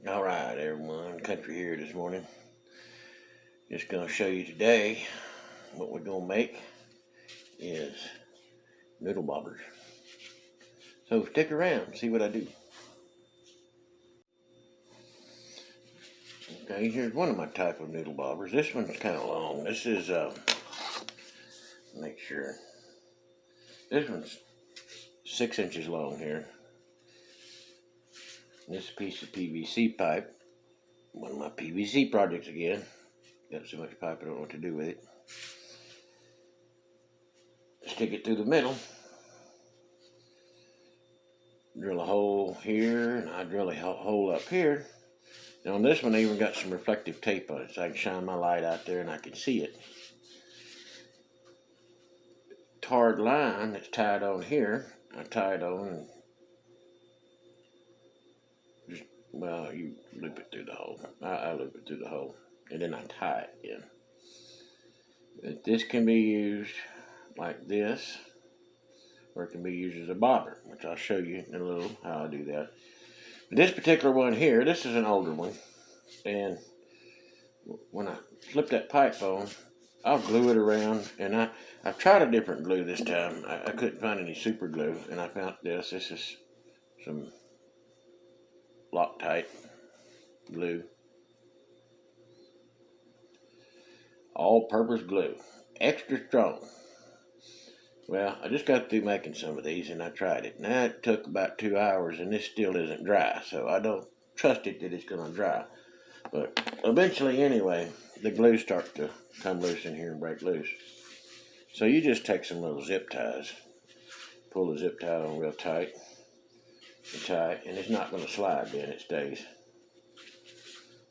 All right, everyone, country here this morning. Just gonna show you today what we're gonna make is Noodle Bobbers. So stick around, see what I do. Okay, here's one of my type of Noodle Bobbers. This one's kind of long. This is make sure. This one's 6 inches long here. This piece of PVC pipe, one of my PVC projects again. Got so much pipe I don't know what to do with it. Stick it through the middle. Drill a hole here, and I drill a hole up here. And on this one I even got some reflective tape on it so I can shine my light out there and I can see it. Tarred line that's tied on here, I tie it on and just, well, you loop it through the hole. I loop it through the hole and then I tie it in. But this can be used like this, or it can be used as a bobber, which I'll show you in a little how I do that. But this particular one here, this is an older one, and when I flip that pipe on, I'll glue it around, and I've tried a different glue this time. I couldn't find any super glue, and I found this. This is some Loctite glue, all-purpose glue, extra strong. Well, I just got through making some of these and I tried it. And that took about 2 hours and this still isn't dry. So I don't trust it that it's going to dry. But eventually anyway, the glue starts to come loose in here and break loose. So you just take some little zip ties. Pull the zip tie on real tight. And tie it. And it's not going to slide then, it stays.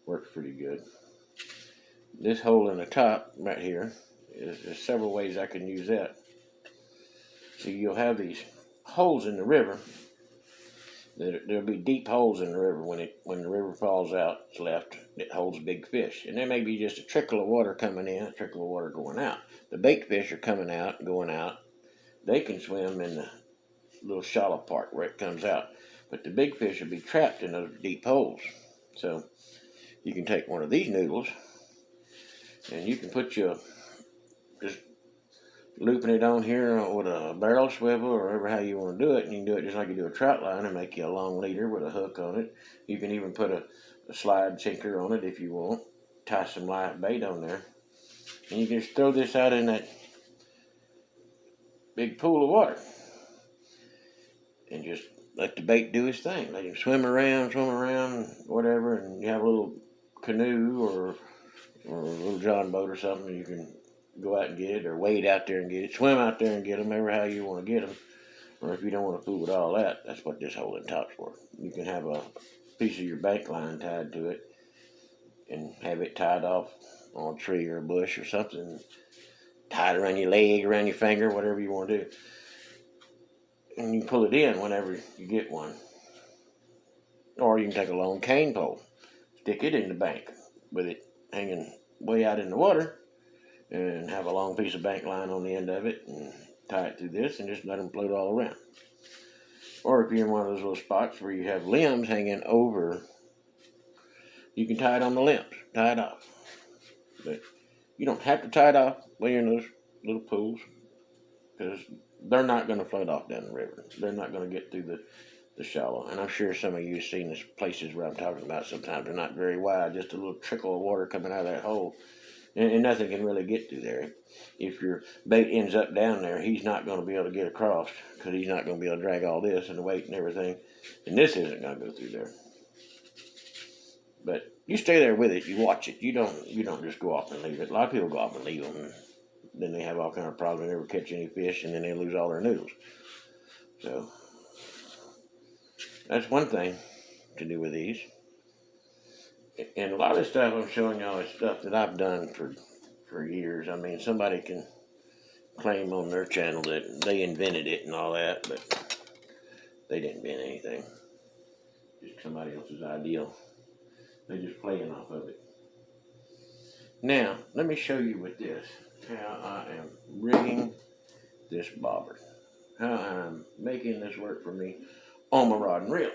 Works pretty good. This hole in the top right here, there's several ways I can use that. So you'll have these holes in the river. There'll be deep holes in the river when the river falls out. It's left. It holds big fish, and there may be just a trickle of water coming in, a trickle of water going out. The bait fish are coming out and going out. They can swim in the little shallow part where it comes out, but the big fish will be trapped in those deep holes. So you can take one of these noodles, and you can put just looping it on here with a barrel swivel or whatever how you want to do it, and you can do it just like you do a trout line and make you a long leader with a hook on it. You can even put a slide sinker on it if you want. Tie some live bait on there, and you can just throw this out in that big pool of water and just let the bait do its thing. Let him swim around, whatever, and you have a little canoe or a little john boat or something. You can go out and get it, or wade out there and get it, swim out there and get them, ever how you want to get them. Or if you don't want to fool with all that, that's what this hole in top's for. You can have a piece of your bank line tied to it and have it tied off on a tree or a bush or something, tied around your leg, around your finger, whatever you want to do. And you can pull it in whenever you get one. Or you can take a long cane pole, stick it in the bank with it hanging way out in the water, and have a long piece of bank line on the end of it and tie it through this and just let them float all around. Or if you're in one of those little spots where you have limbs hanging over, you can tie it on the limbs, tie it off. But you don't have to tie it off when you're in those little pools, because they're not going to float off down the river. They're not going to get through the shallow. And I'm sure some of you have seen these places where I'm talking about. Sometimes they're not very wide, just a little trickle of water coming out of that hole. And nothing can really get through there. If your bait ends up down there, he's not going to be able to get across, because he's not going to be able to drag all this and the weight and everything. And this isn't going to go through there. But you stay there with it. You watch it. You don't just go off and leave it. A lot of people go off and leave them. And then they have all kind of problems. They never catch any fish, and then they lose all their noodles. So that's one thing to do with these. And a lot of this stuff I'm showing y'all is stuff that I've done for years. I mean, somebody can claim on their channel that they invented it and all that, but they didn't invent anything. Just somebody else's ideal. They're just playing off of it. Now, let me show you with this how I am rigging this bobber. How I'm making this work for me on my rod and reel.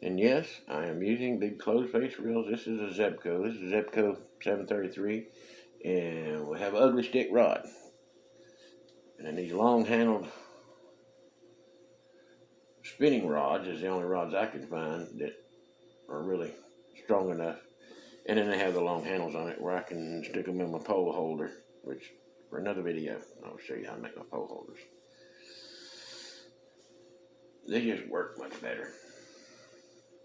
And yes, I am using big closed face reels. This is a Zebco. This is a Zebco 733. And we have an ugly stick rod. And then these long handled spinning rods is the only rods I can find that are really strong enough. And then they have the long handles on it where I can stick them in my pole holder, which for another video, I'll show you how to make my pole holders. They just work much better.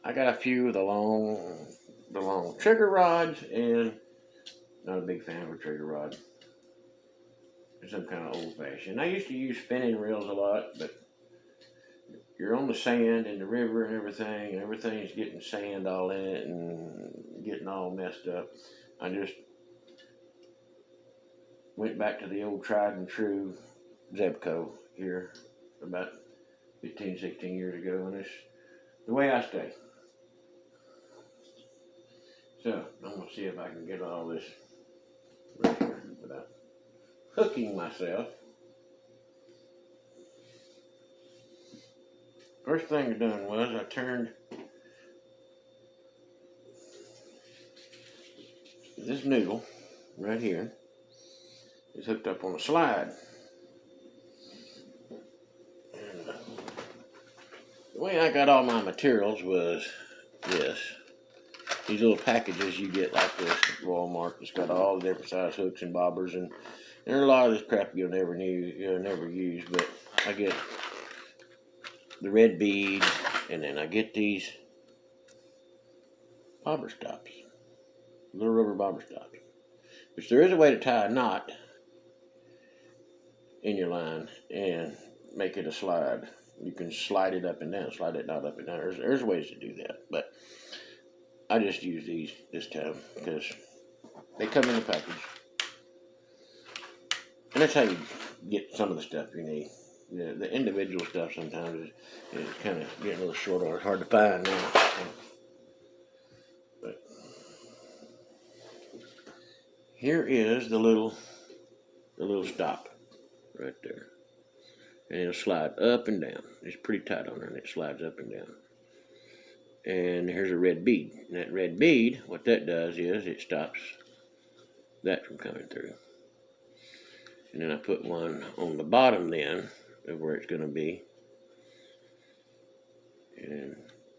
I got a few of the long trigger rods, and not a big fan of a trigger rod. It's some kind of old fashioned. I used to use spinning reels a lot, but you're on the sand in the river and everything's getting sand all in it and getting all messed up. I just went back to the old tried and true Zebco here about 15, 16 years ago, and it's the way I stay. So, I'm going to see if I can get all this right here without hooking myself. First thing I done was I turned this noodle right here. It's hooked up on a slide. And the way I got all my materials was this. These little packages you get like this at Walmart. It's got all the different size hooks and bobbers, and there's a lot of this crap you'll never use, but I get the red beads, and then I get these bobber stops, little rubber bobber stops, which there is a way to tie a knot in your line and make it a slide. You can slide it up and down, slide that knot up and down. There's ways to do that, but I just use these this time because they come in the package. And that's how you get some of the stuff you need. The individual stuff sometimes is kind of getting a little short on it. It's hard to find now. But here is the little stop right there. And it'll slide up and down. It's pretty tight on there, and it slides up and down. And here's a red bead. And that red bead, what that does is it stops that from coming through. And then I put one on the bottom then of where it's going to be. And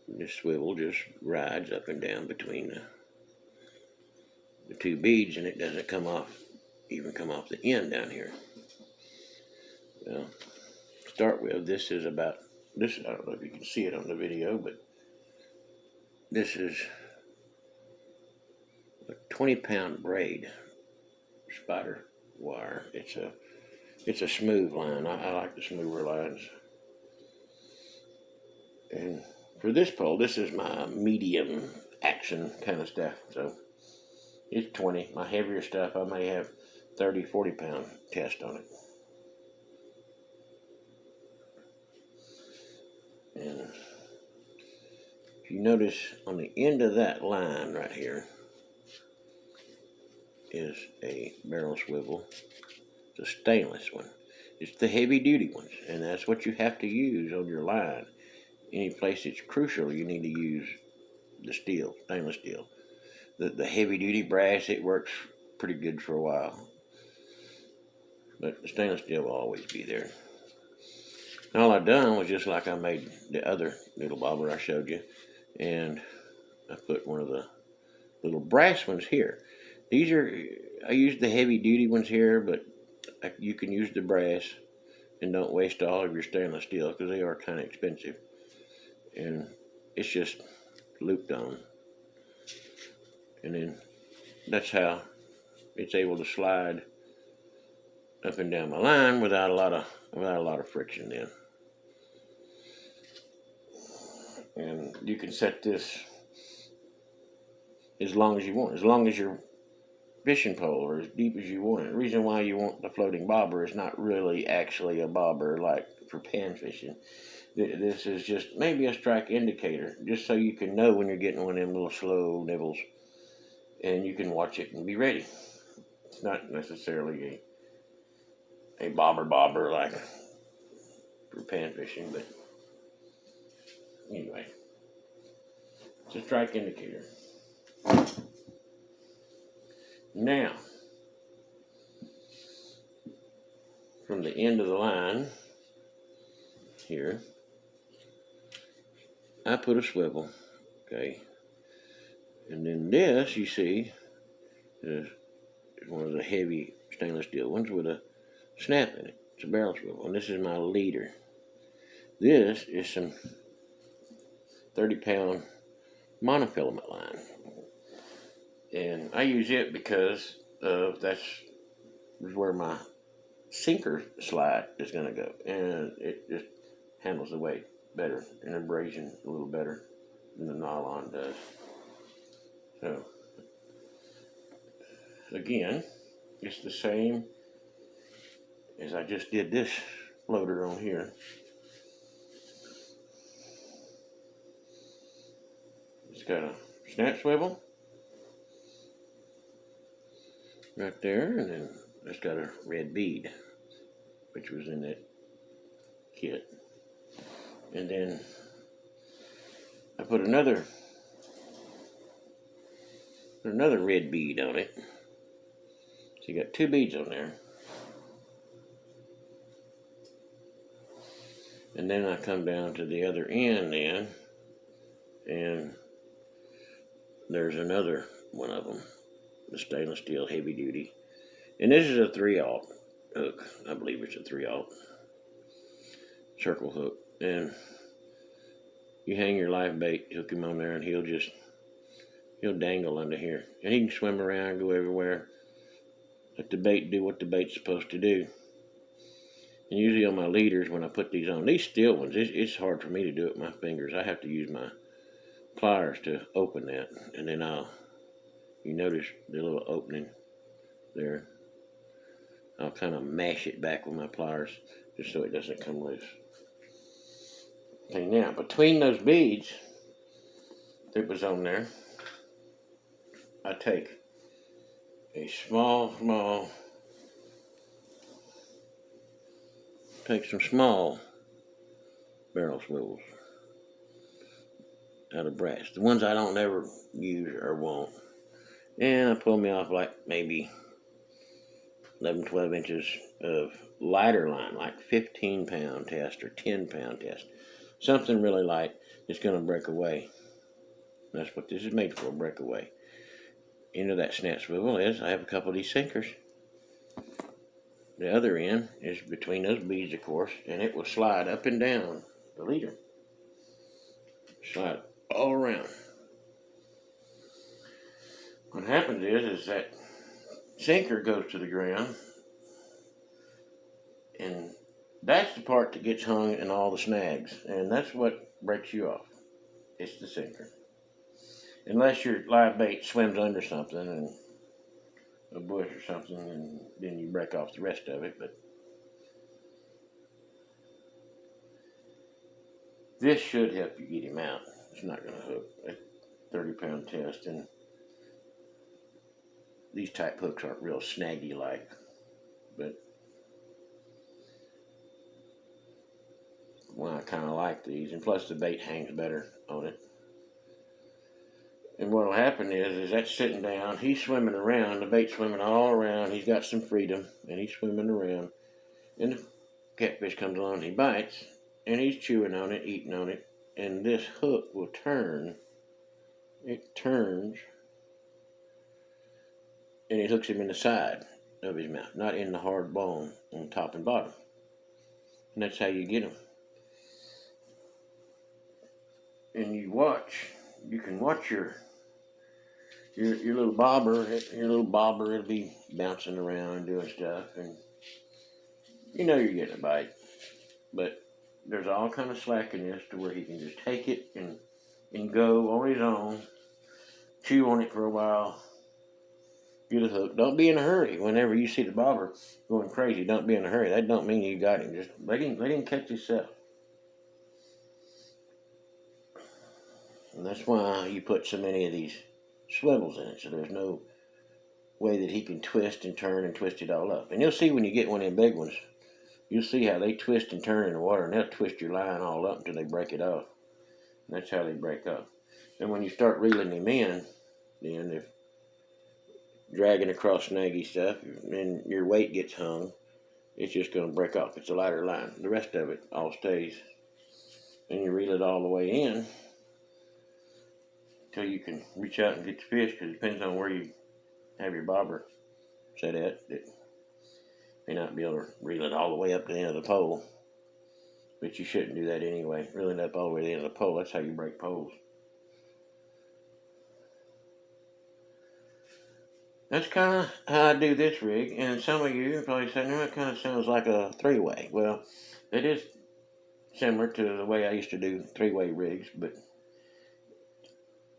this swivel just rides up and down between the two beads, and it doesn't come off the end down here. Well, to start with, this is about this. I don't know if you can see it on the video, but this is a 20-pound braid spider wire. It's a smooth line. I like the smoother lines. And for this pole, this is my medium action kind of stuff. So it's 20. My heavier stuff, I may have 30, 40 pound test on it. And if you notice on the end of that line right here is a barrel swivel. It's a stainless one. It's the heavy duty ones, and that's what you have to use on your line. Any place it's crucial, you need to use the steel, stainless steel. The heavy duty brass, it works pretty good for a while, but the stainless steel will always be there. And all I done was just like I made the other noodle bobber I showed you, and I put one of the little brass ones here. I used the heavy duty ones here, but you can use the brass and don't waste all of your stainless steel because they are kind of expensive. And it's just looped on. And then that's how it's able to slide up and down my line without a lot of friction then. And you can set this as long as you want, as long as your fishing pole or as deep as you want it. The reason why you want the floating bobber is not really actually a bobber like for pan fishing. This is just maybe a strike indicator, just so you can know when you're getting one of them little slow nibbles, and you can watch it and be ready. It's not necessarily a bobber like for pan fishing, but anyway. It's a strike indicator. Now, from the end of the line here, I put a swivel, okay? And then this, you see, is one of the heavy stainless steel ones with a snap in it. It's a barrel swivel, and this is my leader. This is some 30-pound monofilament line. And I use it because that's where my sinker slide is going to go. And it just handles the weight better and abrasion a little better than the nylon does. So, again, it's the same as I just did this floater on here. It's got a snap swivel right there, and then it's got a red bead, which was in that kit. And then I put another red bead on it. So you got 2 beads on there. And then I come down to the other end then, and there's another one of them, the stainless steel heavy duty. And this is a 3/0 hook. I believe it's a 3/0 circle hook. And you hang your live bait, hook him on there, and he'll dangle under here. And he can swim around, go everywhere. Let the bait do what the bait's supposed to do. And usually on my leaders, when I put these on, these steel ones, it's hard for me to do it with my fingers. I have to use my pliers to open that. And then you notice the little opening there. I'll kind of mash it back with my pliers just so it doesn't come loose. Okay, now, between those beads that was on there, I take a small barrel swivels out of brass. The ones I don't ever use or won't. And I pull me off like maybe 11, 12 inches of lighter line, like 15-pound test or 10-pound test. Something really light that's going to break away. That's what this is made for, break away. End of that snap swivel is I have a couple of these sinkers. The other end is between those beads, of course, and it will slide up and down the leader. Slide all around. What happens is that sinker goes to the ground, and that's the part that gets hung in all the snags, and that's what breaks you off. It's the sinker. Unless your live bait swims under something and a bush or something, and then you break off the rest of it. But this should help you get him out. It's not going to hook a 30-pound test, and these type hooks aren't real snaggy like, but well, I kind of like these, and plus the bait hangs better on it. And what'll happen is that's sitting down, he's swimming around, the bait's swimming all around, he's got some freedom, and he's swimming around, and the catfish comes along, he bites, and he's chewing on it, eating on it, and this hook will turn, it turns, and it hooks him in the side of his mouth, not in the hard bone on top and bottom. And that's how you get them. And you can watch your little bobber, it'll be bouncing around and doing stuff, and you know you're getting a bite. But there's all kind of slack in this to where he can just take it and go on his own, chew on it for a while, get a hook. Don't be in a hurry. Whenever you see the bobber going crazy, don't be in a hurry. That don't mean you got him. Just let him catch himself. And that's why you put so many of these swivels in it, so there's no way that he can twist and turn and twist it all up. And you'll see when you get one of them big ones, you'll see how they twist and turn in the water, and they'll twist your line all up until they break it off. And that's how they break off. And when you start reeling him in, then if dragging across snaggy stuff and your weight gets hung, it's just going to break off. It's a lighter line. The rest of it all stays. And you reel it all the way in until you can reach out and get the fish, because it depends on where you have your bobber set at. It may not be able to reel it all the way up to the end of the pole, but you shouldn't do that anyway. Reeling it up all the way to the end of the pole, that's how you break poles. That's kind of how I do this rig, and some of you are probably saying, "No, it kind of sounds like a three-way." Well, it is similar to the way I used to do three-way rigs, but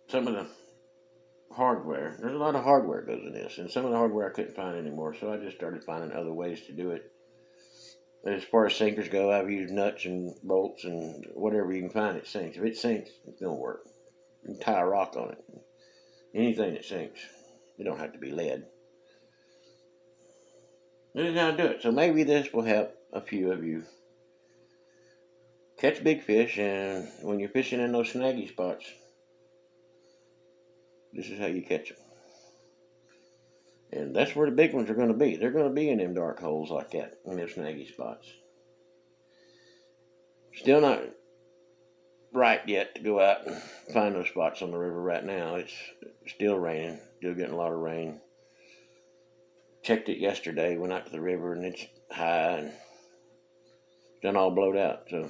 some of the hardware, there's a lot of hardware goes in this, and some of the hardware I couldn't find anymore, so I just started finding other ways to do it. As far as sinkers go, I've used nuts and bolts and whatever you can find that sinks. If it sinks, it's going to work. You can tie a rock on it. Anything that sinks. It don't have to be lead. This is how to do it. So maybe this will help a few of you catch big fish, and when you're fishing in those snaggy spots, this is how you catch them. And that's where the big ones are going to be. They're going to be in them dark holes like that, in those snaggy spots. Still not right yet to go out and find those spots on the river right now. It's still raining, still getting a lot of rain. Checked it yesterday, went out to the river, and it's high and done all blowed out. So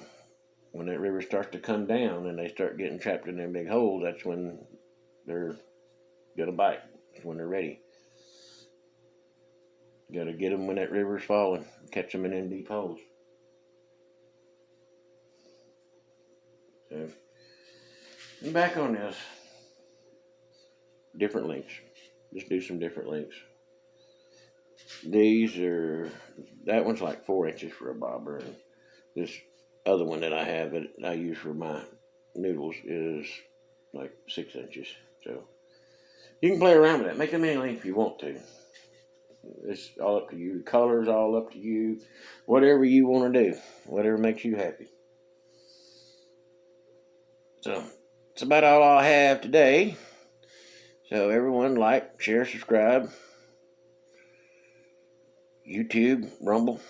when that river starts to come down and they start getting trapped in them big holes, that's when they're going to bite. That's when they're ready. You got to get them when that river's falling, catch them in them deep holes. So, I'm back on this. Different lengths. Just do some different lengths. That one's like 4 inches for a bobber, and this other one that I have that I use for my noodles is like 6 inches. So you can play around with that. Make them any length you want to. It's all up to you. The color's all up to you. Whatever you want to do. Whatever makes you happy. So that's about all I have today. So everyone, like, share, subscribe. YouTube, Rumble.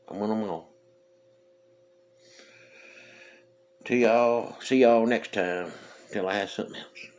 I'm on them all. See y'all next time till I have something else.